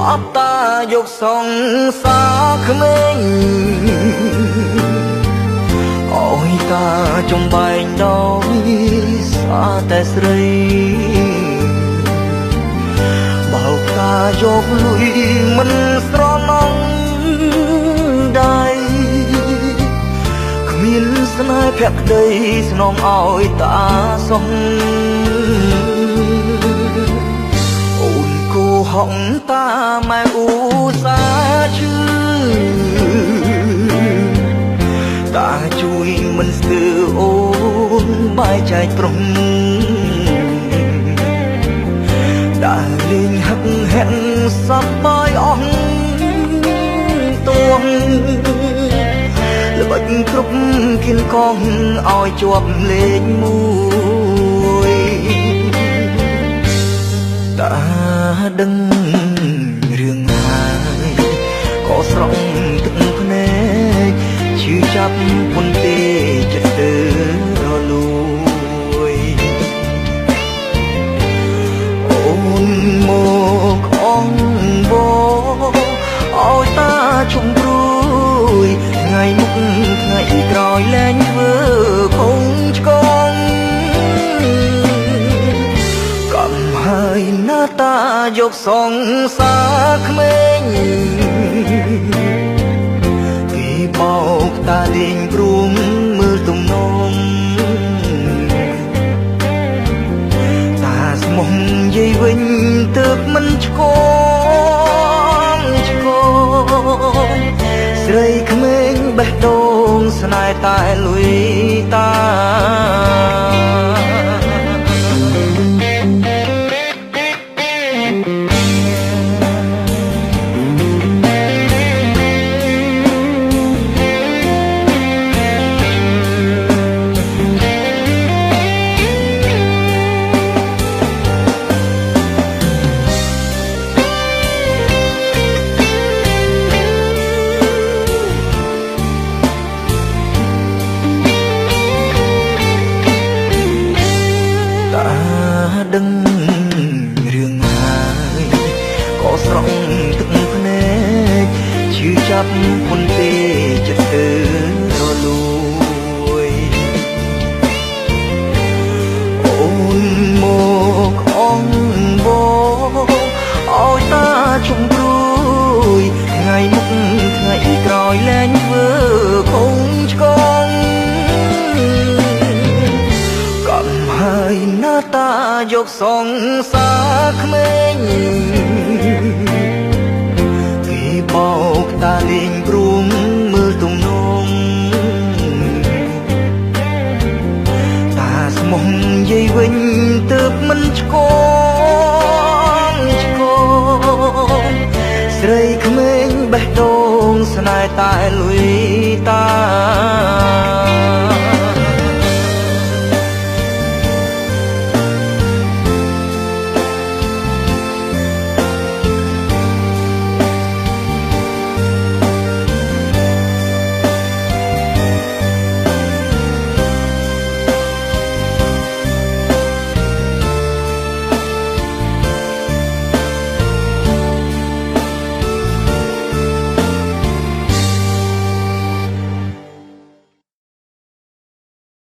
អបតាយកសងសាក្មេងអើយតាចំបែងដោយសាតែស្រីបោកតាយកលុយមិនស្រណងដៃគ្មានស្នេហ៍ភក្តីស្នងឲ្យតាសងអូនគូហងតាម៉ែឧស្សាហ៍ជឿតាជួយមិនស្ទើរអូនបាយចែកព្រំដើរលេងហឹកហែនសប្បាយអស់ទួងល្បិចគ្រប់គៀនកងឲ្យជាប់លេខមួយតាដឹងរឿងហើយក៏ស្រង់ទឹកភ្នែកឈឺចាប់ពុនទេចិត្តទៅរលួយអូនមកអងបឲ្យតាជុំព្រួយថ្ងៃមុខថ្ងៃក្រោយលែងធ្វើខុងឆ្កងកំហើយណាតាយកសងសាក្មេងបោកតាលេងព្រួងមើលទំនងតាស្មុំយាយវិញទើបមិនឆ្កងស្រីក្មេងបេះដូងស្នេហ៍តែលុយតាដឹងរឿងហើយក៏ស្រង់ទឹកភ្នែកឈឺចាប់ពុនទេចិត្តទៅរលួយអូនមកអងបឲ្យតាជុំព្រួយថ្ងៃមុខថ្ងៃក្រោយលែងធ្វើខុងឆ្កងហើយណាតាយកសងសាក្មេងគេបោកតាលេងព្រួងមើលទំនងតាស្មុំយាយវិញទើបមិនឆ្កងស្រីក្មេងបេះដូងស្នេហ៍តែលុយតា